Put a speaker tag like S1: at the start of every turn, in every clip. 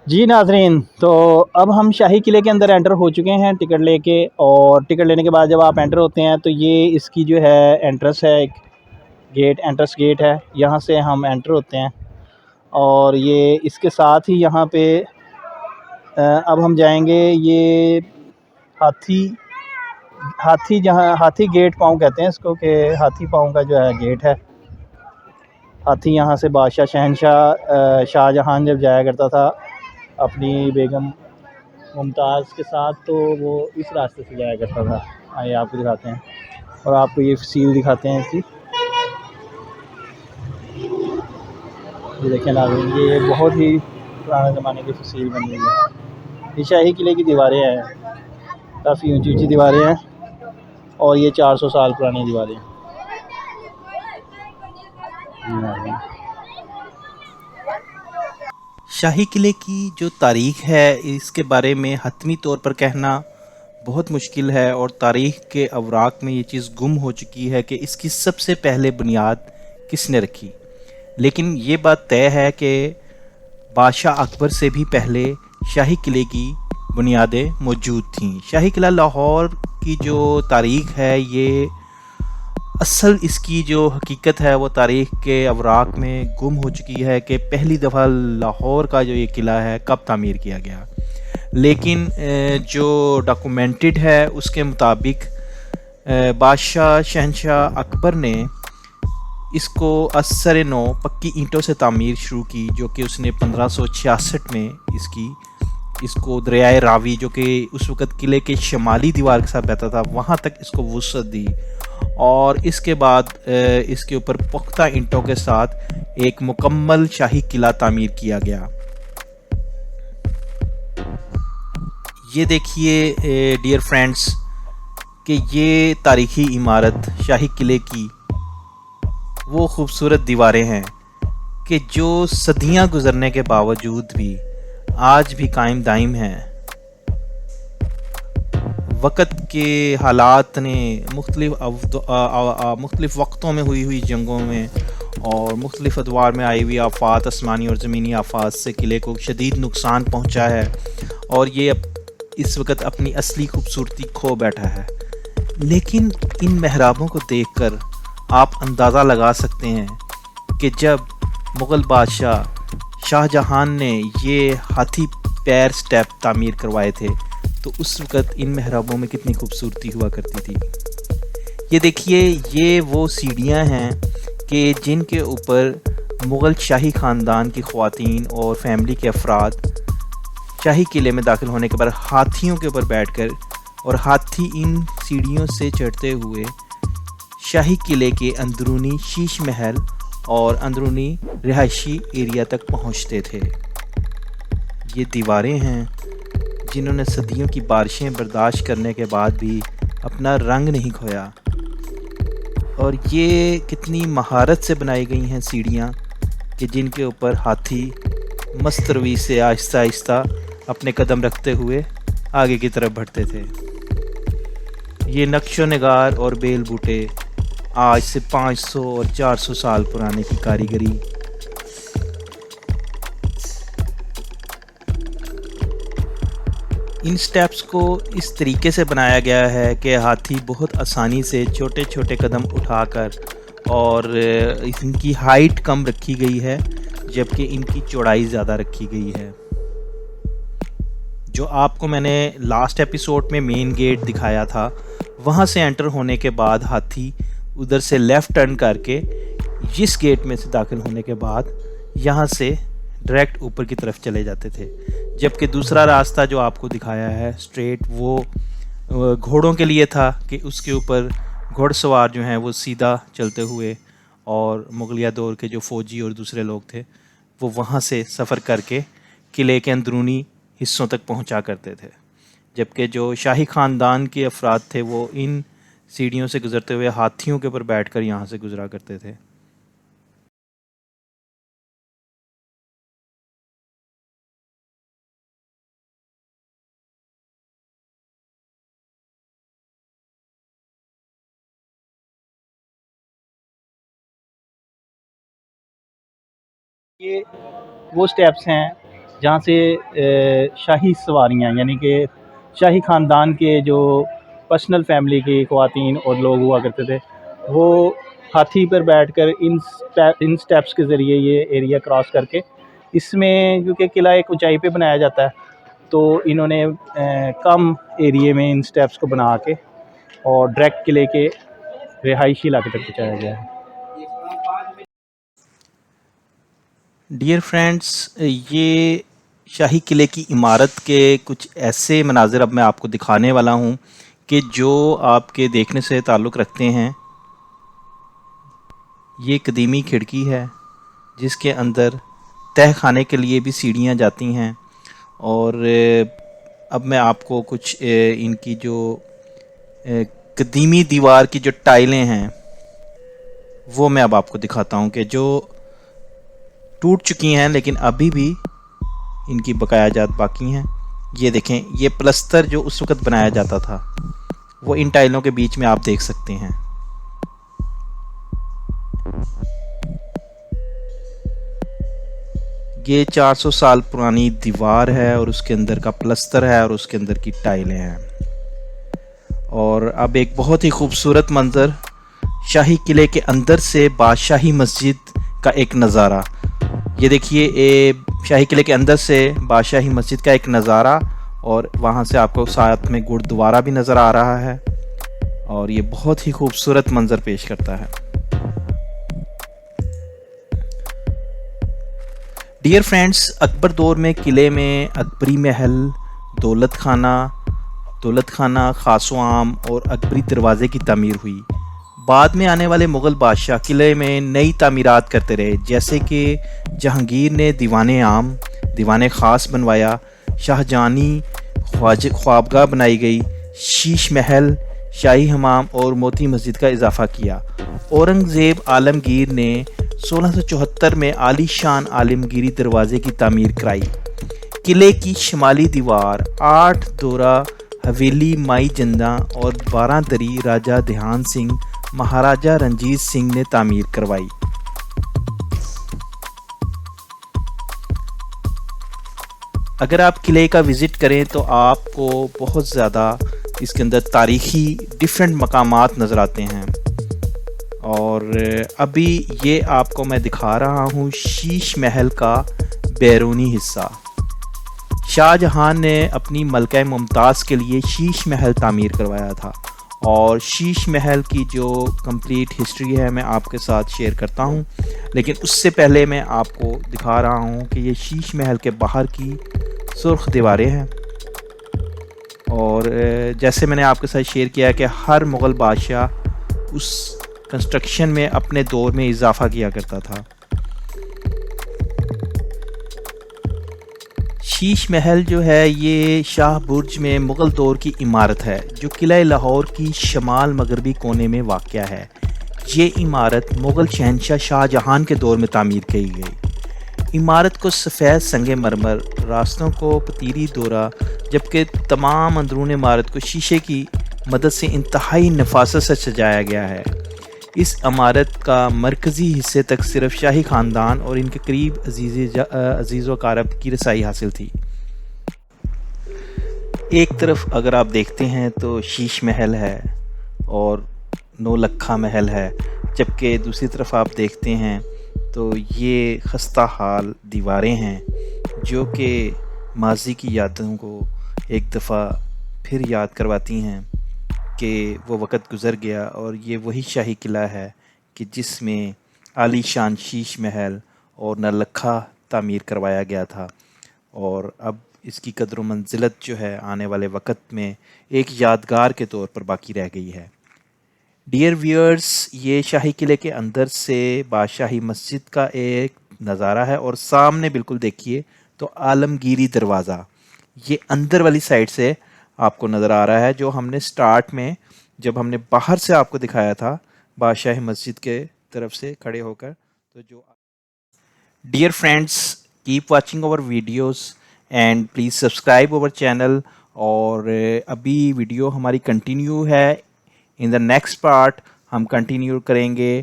S1: جی ناظرین، تو اب ہم شاہی قلعے کے اندر انٹر ہو چکے ہیں ٹکٹ لے کے، اور ٹکٹ لینے کے بعد جب آپ انٹر ہوتے ہیں تو یہ اس کی جو ہے انٹرس ہے، ایک گیٹ انٹرس گیٹ ہے، یہاں سے ہم انٹر ہوتے ہیں۔ اور یہ اس کے ساتھ ہی یہاں پہ اب ہم جائیں گے یہ ہاتھی ہاتھی جہاں ہاتھی گیٹ پاؤں کہتے ہیں اس کو، کہ ہاتھی پاؤں کا جو ہے گیٹ ہے۔ ہاتھی یہاں سے بادشاہ شہنشاہ شاہ جہان جب جایا کرتا تھا اپنی بیگم ممتاز کے ساتھ تو وہ اس راستے سے جایا کرتا تھا۔ آئیے آپ کو دکھاتے ہیں اور آپ کو یہ فصیل دکھاتے ہیں اس کی۔ یہ دیکھیں ناظرین، یہ بہت ہی پرانے زمانے کی فصیل بنی ہوئی ہے۔ یہ شاہی قلعے کی دیواریں ہیں، کافی اونچی اونچی دیواریں ہیں، اور یہ 400 سال پرانی دیواریں ہیں۔
S2: شاہی قلعے کی جو تاریخ ہے اس کے بارے میں حتمی طور پر کہنا بہت مشکل ہے، اور تاریخ کے اوراق میں یہ چیز گم ہو چکی ہے کہ اس کی سب سے پہلے بنیاد کس نے رکھی۔ لیکن یہ بات طے ہے کہ بادشاہ اکبر سے بھی پہلے شاہی قلعے کی بنیادیں موجود تھیں۔ شاہی قلعہ لاہور کی جو تاریخ ہے، یہ اصل اس کی جو حقیقت ہے وہ تاریخ کے اوراق میں گم ہو چکی ہے کہ پہلی دفعہ لاہور کا جو یہ قلعہ ہے کب تعمیر کیا گیا۔ لیکن جو ڈاکومنٹڈ ہے اس کے مطابق بادشاہ شہنشاہ اکبر نے اس کو اثر نو پکی اینٹوں سے تعمیر شروع کی، جو کہ اس نے 1566 میں اس کو دریائے راوی، جو کہ اس وقت قلعے کے شمالی دیوار کے ساتھ بہتا تھا، وہاں تک اس کو وسعت دی، اور اس کے بعد اس کے اوپر پختہ اینٹوں کے ساتھ ایک مکمل شاہی قلعہ تعمیر کیا گیا۔ یہ دیکھیے ڈیئر فرینڈز کہ یہ تاریخی عمارت شاہی قلعے کی وہ خوبصورت دیواریں ہیں کہ جو صدیاں گزرنے کے باوجود بھی آج بھی قائم دائم ہیں۔ وقت کے حالات نے مختلف وقتوں میں ہوئی جنگوں میں اور مختلف ادوار میں آئی ہوئی آفات، آسمانی اور زمینی آفات سے قلعے کو شدید نقصان پہنچا ہے، اور یہ اس وقت اپنی اصلی خوبصورتی کھو بیٹھا ہے۔ لیکن ان محرابوں کو دیکھ کر آپ اندازہ لگا سکتے ہیں کہ جب مغل بادشاہ شاہ جہان نے یہ ہاتھی پیر سٹیپ تعمیر کروائے تھے تو اس وقت ان محرابوں میں کتنی خوبصورتی ہوا کرتی تھی۔ یہ دیکھیے، یہ وہ سیڑھیاں ہیں کہ جن کے اوپر مغل شاہی خاندان کی خواتین اور فیملی کے افراد شاہی قلعے میں داخل ہونے کے بعد ہاتھیوں کے اوپر بیٹھ کر، اور ہاتھی ان سیڑھیوں سے چڑھتے ہوئے شاہی قلعے کے اندرونی شیش محل اور اندرونی رہائشی ایریا تک پہنچتے تھے۔ یہ دیواریں ہیں جنہوں نے صدیوں کی بارشیں برداشت کرنے کے بعد بھی اپنا رنگ نہیں کھویا، اور یہ کتنی مہارت سے بنائی گئی ہیں سیڑھیاں کہ جن کے اوپر ہاتھی مست روی سے آہستہ آہستہ اپنے قدم رکھتے ہوئے آگے کی طرف بڑھتے تھے۔ یہ نقش و نگار اور بیل بوٹے آج سے 500 اور 400 سال پرانے کی کاریگری۔ ان سٹیپس کو اس طریقے سے بنایا گیا ہے کہ ہاتھی بہت آسانی سے چھوٹے چھوٹے قدم اٹھا کر، اور ان کی ہائٹ کم رکھی گئی ہے جبکہ ان کی چوڑائی زیادہ رکھی گئی ہے۔ جو آپ کو میں نے لاسٹ ایپیسوڈ میں مین گیٹ دکھایا تھا، وہاں سے انٹر ہونے کے بعد ہاتھی ادھر سے لیفٹ ٹرن کر کے اس گیٹ میں سے داخل ہونے کے بعد یہاں سے ڈائریکٹ اوپر کی طرف چلے جاتے تھے، جبکہ دوسرا راستہ جو آپ کو دکھایا ہے سٹریٹ، وہ گھوڑوں کے لیے تھا کہ اس کے اوپر گھوڑ سوار جو ہیں وہ سیدھا چلتے ہوئے، اور مغلیہ دور کے جو فوجی اور دوسرے لوگ تھے وہ وہاں سے سفر کر کے قلعے کے اندرونی حصوں تک پہنچا کرتے تھے، جبکہ جو شاہی خاندان کے افراد تھے وہ ان سیڑھیوں سے گزرتے ہوئے ہاتھیوں کے اوپر بیٹھ کر یہاں سے گزرا کرتے تھے۔
S1: یہ وہ سٹیپس ہیں جہاں سے شاہی سواریاں یعنی کہ شاہی خاندان کے جو پرسنل فیملی کی خواتین اور لوگ ہوا کرتے تھے وہ ہاتھی پر بیٹھ کر ان سٹیپس کے ذریعے یہ ایریا کراس کر کے، اس میں کیونکہ قلعہ ایک اونچائی پہ بنایا جاتا ہے تو انہوں نے کم ایریے میں ان سٹیپس کو بنا کے اور ڈائریکٹ قلعے کے رہائشی علاقے تک پہنچایا گیا ہے۔
S2: ڈیئر فرینڈس، یہ شاہی قلعے کی عمارت کے کچھ ایسے مناظر اب میں آپ کو دکھانے والا ہوں کہ جو آپ کے دیکھنے سے تعلق رکھتے ہیں۔ یہ قدیمی کھڑکی ہے جس کے اندر تہہ خانے کے لیے بھی سیڑھیاں جاتی ہیں، اور اب میں آپ کو کچھ ان کی جو قدیمی دیوار کی جو ٹائلیں ہیں وہ میں اب آپ کو دکھاتا ہوں کہ جو ٹوٹ چکی ہیں لیکن ابھی بھی ان کی بقایا جات باقی ہیں۔ یہ دیکھیں، یہ پلستر جو اس وقت بنایا جاتا تھا وہ ان ٹائلوں کے بیچ میں آپ دیکھ سکتے ہیں۔ یہ 400 سال پرانی دیوار ہے اور اس کے اندر کا پلستر ہے اور اس کے اندر کی ٹائلیں ہیں۔ اور اب ایک بہت ہی خوبصورت منظر شاہی قلعے کے اندر سے بادشاہی مسجد کا ایک نظارہ۔ یہ دیکھیے، شاہی قلعے کے اندر سے بادشاہی مسجد کا ایک نظارہ، اور وہاں سے آپ کو ساتھ میں گردوارہ بھی نظر آ رہا ہے، اور یہ بہت ہی خوبصورت منظر پیش کرتا ہے۔ ڈیئر فرینڈز، اکبر دور میں قلعے میں اکبری محل، دولت خانہ خاص و عام اور اکبری دروازے کی تعمیر ہوئی۔ بعد میں آنے والے مغل بادشاہ قلعے میں نئی تعمیرات کرتے رہے، جیسے کہ جہانگیر نے دیوان عام، دیوان خاص بنوایا، شاہجہانی خوابگاہ بنائی گئی، شیش محل، شاہی حمام اور موتی مسجد کا اضافہ کیا۔ اورنگزیب عالمگیر نے 1674 میں عالی شان عالمگیری دروازے کی تعمیر کرائی۔ قلعے کی شمالی دیوار 8 دورہ حویلی مائی جندہ اور 12 دری راجہ دھیان سنگھ مہاراجہ رنجیت سنگھ نے تعمیر کروائی۔ اگر آپ قلعے کا وزٹ کریں تو آپ کو بہت زیادہ اس کے اندر تاریخی ڈیفرنٹ مقامات نظر آتے ہیں، اور ابھی یہ آپ کو میں دکھا رہا ہوں شیش محل کا بیرونی حصہ۔ شاہ جہاں نے اپنی ملکہ ممتاز کے لیے شیش محل تعمیر کروایا تھا، اور شیش محل کی جو کمپلیٹ ہسٹری ہے میں آپ کے ساتھ شیئر کرتا ہوں، لیکن اس سے پہلے میں آپ کو دکھا رہا ہوں کہ یہ شیش محل کے باہر کی سرخ دیواریں ہیں، اور جیسے میں نے آپ کے ساتھ شیئر کیا کہ ہر مغل بادشاہ اس کنسٹرکشن میں اپنے دور میں اضافہ کیا کرتا تھا۔ شیش محل جو ہے یہ شاہ برج میں مغل دور کی عمارت ہے جو قلعہ لاہور کی شمال مغربی کونے میں واقع ہے۔ یہ عمارت مغل شہنشاہ شاہ جہان کے دور میں تعمیر کی گئی۔ عمارت کو سفید سنگ مرمر، راستوں کو پتیری دورہ، جبکہ تمام اندرون عمارت کو شیشے کی مدد سے انتہائی نفاست سے سجایا گیا ہے۔ اس عمارت کا مرکزی حصے تک صرف شاہی خاندان اور ان کے قریب عزیز و اقارب کی رسائی حاصل تھی۔ ایک طرف اگر آپ دیکھتے ہیں تو شیش محل ہے اور نو لکھا محل ہے، جبکہ دوسری طرف آپ دیکھتے ہیں تو یہ خستہ حال دیواریں ہیں جو کہ ماضی کی یادوں کو ایک دفعہ پھر یاد کرواتی ہیں کہ وہ وقت گزر گیا، اور یہ وہی شاہی قلعہ ہے کہ جس میں عالی شان شیش محل اور نلکھا تعمیر کروایا گیا تھا، اور اب اس کی قدر و منزلت جو ہے آنے والے وقت میں ایک یادگار کے طور پر باقی رہ گئی ہے۔ ڈیئر ویورز، یہ شاہی قلعے کے اندر سے بادشاہی مسجد کا ایک نظارہ ہے، اور سامنے بالکل دیکھیے تو عالمگیری دروازہ یہ اندر والی سائڈ سے آپ کو نظر آ رہا ہے، جو ہم نے سٹارٹ میں جب ہم نے باہر سے آپ کو دکھایا تھا بادشاہی مسجد کے طرف سے کھڑے ہو کر۔ تو جو dear friends, keep watching over videos and please subscribe our channel, اور ابھی ویڈیو ہماری کنٹینیو ہے۔ ان دا نیکسٹ پارٹ ہم کنٹینیو کریں گے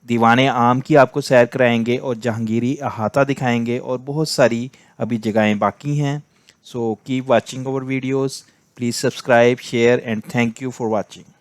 S2: دیوان عام کی آپ کو سیر کرائیں گے اور جہانگیری احاطہ دکھائیں گے اور بہت ساری ابھی جگہیں باقی ہیں. So keep watching over videos. Please subscribe, share and thank you for watching.